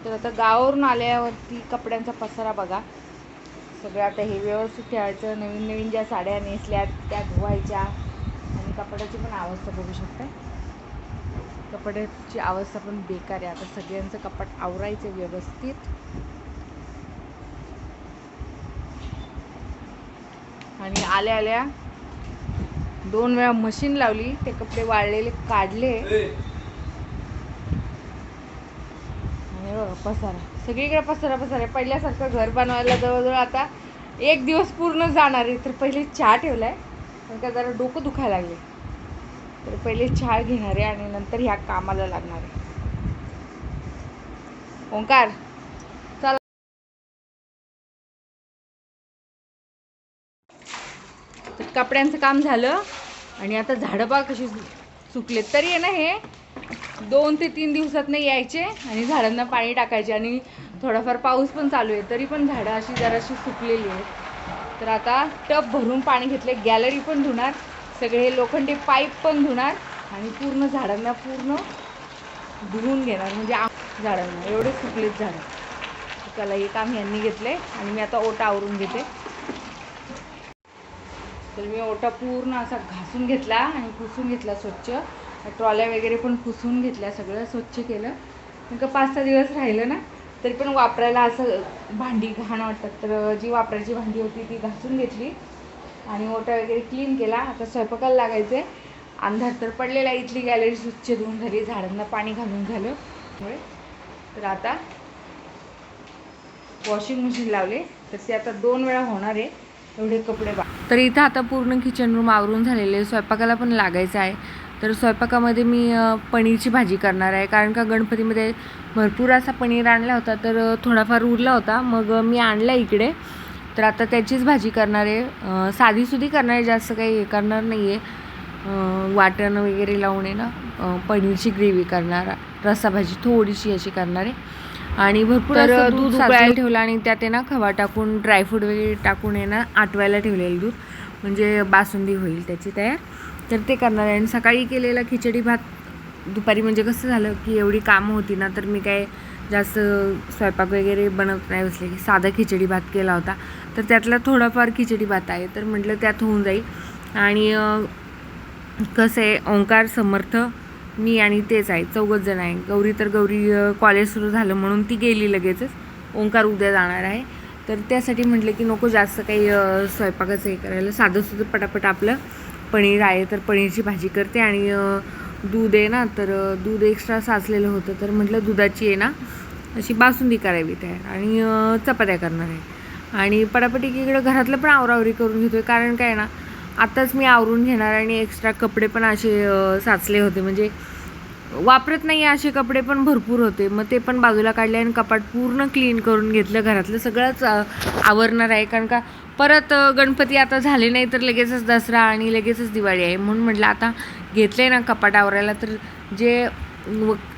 तर आता गावावरून आल्यावरती कपड्यांचा पसारा बघा सगळं. आता हे व्यवस्थित ठेवायचं. नवीन नवीन ज्या साड्या नेसल्यात त्या धुवायच्या. आणि कपड्याची पण अवस्था बघू शकता. कपड्याची अवस्था पण बेकार आहे. आता सगळ्यांचं कपाट आवरायचं व्यवस्थित. आणि आल्या आल्या 2 वेळा मशीन लावली. ते कपडे वाळलेले काढले. पसारा सगळीकडे पसारा पसारा. पहिल्यासारखं घर बनवायला जवळजवळ आता 1 दिवस पूर्ण जाणार आहे. तर पहिले चहा ठेवलाय कारण का जरा डोकं दुखायला लागले. तर पहिले चहा घेणार आहे आणि नंतर ह्या कामाला लागणार आहे. ओंकार चला. तर कपड्यांचं काम झालं आणि आता झाडं बघा कशी सुकलेत. तरी आहे ना हे 2 ते 3 दिवसात नाही यायचे आणि झाडांना पाणी टाकायचे. आणि थोडाफार पाऊस पण चालू आहे तरी पण झाडं अशी जराशी सुकलेली आहेत. तर आता टब भरून पाणी घेतले. गॅलरी पण धुणार. सगळे लोखंडी पाईप पण धुणार आणि पूर्ण झाडांना पूर्ण धुवून घेणार. म्हणजे झाडांना एवढे सुकलेत झाडं. त्याला हे काम यांनी घेतले आणि मी आता ओटा आवरून घेते. तर मी ओटा पूर्ण असा घासून घेतला आणि पुसून घेतला स्वच्छ. ट्रॉल्या वगैरे पण पुसून घेतल्या. सगळं स्वच्छ केलं. नेमकं 5-6 दिवस राहिलं ना तरी पण वापरायला असं भांडी घाण वाटतात. तर जी वापरायची भांडी होती ती घासून घेतली आणि ओटा वगैरे क्लीन केला. आता स्वयंपाकाला लागायचं आहे. अंधार तर पडलेला. इथली गॅलरी स्वच्छ धुवून झाली. झाडांना पाणी घालून झालं. तर आता वॉशिंग मशीन लावले. तर ते आता 2 वेळा होणार आहे. एवढे कपडे तर इथं आता पूर्ण किचन रूम आवरून झालेले. स्वयंपाकाला पण लागायचं आहे. तर स्वयंपाकामध्ये मी पनीरची भाजी करणार आहे. कारण का गणपतीमध्ये भरपूर असा पनीर आणला होता तर थोडाफार उरला होता. मग मी आणला इकडे. तर आता त्याचीच भाजी करणार आहे. साधीसुधी करणार आहे. जास्त काही हे करणार नाही आहे. वाटण वगैरे लावून आहे ना पनीरची ग्रेव्ही करणार. रस्साभाजी थोडीशी अशी करणार आहे. आणि भरपूर दूध उकळायला ठेवलं आणि त्यात आहे ना खवा टाकून ड्रायफ्रूट वगैरे टाकून आहे ना आटवायला ठेवलेलं दूध. म्हणजे बासुंदी होईल त्याची तयार. तर ते करणार आहे. आणि सकाळी केलेला खिचडी भात दुपारी म्हणजे कसं झालं की एवढी कामं होती ना तर मी काय जास्त स्वयंपाक वगैरे बनवत नाही बसले की साधा खिचडी भात केला होता. तर त्यातला थोडाफार खिचडी भात आहे. तर म्हटलं त्यात होऊन जाईल. आणि कसं आहे ओंकार समर्थ मी आणि तेच आहे 4 जण आहे. गौरी कॉलेज सुरू झालं म्हणून ती गेली लगेचच. ओंकार उद्या जाणार आहे. तर त्यासाठी म्हटलं की नको जास्त काही स्वयंपाकाचं हे करायला. साधंसुद्धा पटापट आपलं पनीर आहे तर पनीरची भाजी करते. आणि दूध आहे ना तर दूध एक्स्ट्रा साचलेलं होतं तर म्हटलं दुधाची आहे ना अशी बासुंदी करावी तयार. आणि चपात्या करणार आहे. आणि पटापट इकडं घरातलं पण आवरावरी करून घेतो आहे. कारण काय ना आत्ताच मी आवरून घेणार आणि एक्स्ट्रा कपडे पण असे साचले होते. म्हणजे वापरत नाही असे कपडे पण भरपूर होते. मग ते पण बाजूला काढले आणि कपाट पूर्ण क्लीन करून घेतलं. घरातलं सगळंच आवरणार आहे. कारण का परत गणपती आता झाले नाही तर लगेचच दसरा आणि लगेचच दिवाळी आहे. म्हणून म्हटलं आता घेतले ना कपाट आवरायला तर जे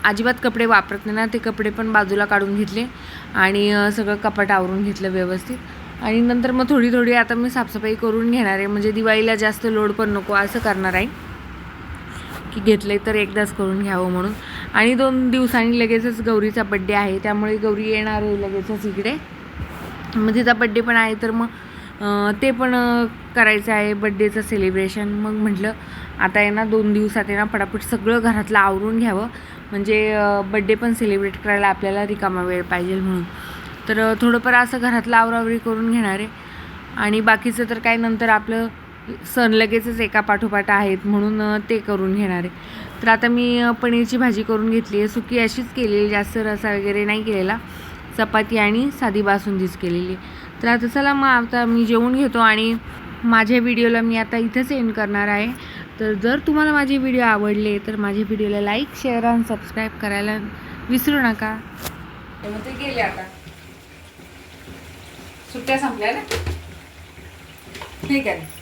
अजिबात कपडे वापरत नाही ना ते कपडे पण बाजूला काढून घेतले आणि सगळं कपाट आवरून घेतलं व्यवस्थित. आणि नंतर मग थोडी आता मी साफसफाई करून घेणार आहे. म्हणजे दिवाळीला जास्त लोड पण नको असं करणार आहे की घेतले तर एकदाच करून घ्यावं म्हणून. आणि 2 दिवसांनी लगेचच गौरीचा बड्डे आहे त्यामुळे गौरी येणार आहे लगेचच इकडे. मग तिचा बड्डे पण आहे तर मग ते पण करायचं आहे बड्डेचं सेलिब्रेशन. मग म्हटलं आता आहे ना 2 दिवसात आहे ना पटापट सगळं घरातलं आवरून घ्यावं. म्हणजे बड्डे पण सेलिब्रेट करायला आपल्याला रिकामा वेळ पाहिजे म्हणून. तर थोडंफार असं घरातलं आवरावरी करून घेणार आहे. आणि बाकीचं तर काय नंतर आपलं सण लगेचच एका पाठोपाठ आहेत म्हणून ते करून घेणार आहे. तर आता मी पनीरची भाजी करून घेतली आहे. सुकी अशीच केलेली. जास्त रसा वगैरे नाही केलेला. चपाती आणि साधी बासुंदीच केलेली. तर आता चला मग आता मी जेवून घेतो. आणि माझ्या व्हिडिओला मी आता इथंच एंड करणार आहे. तर जर तुम्हाला माझे व्हिडिओ आवडले तर माझ्या व्हिडिओला लाईक शेअर आणि सबस्क्राईब करायला विसरू नका. ते गेले आता सुट्ट्या संपल्या ना ठीक आहे.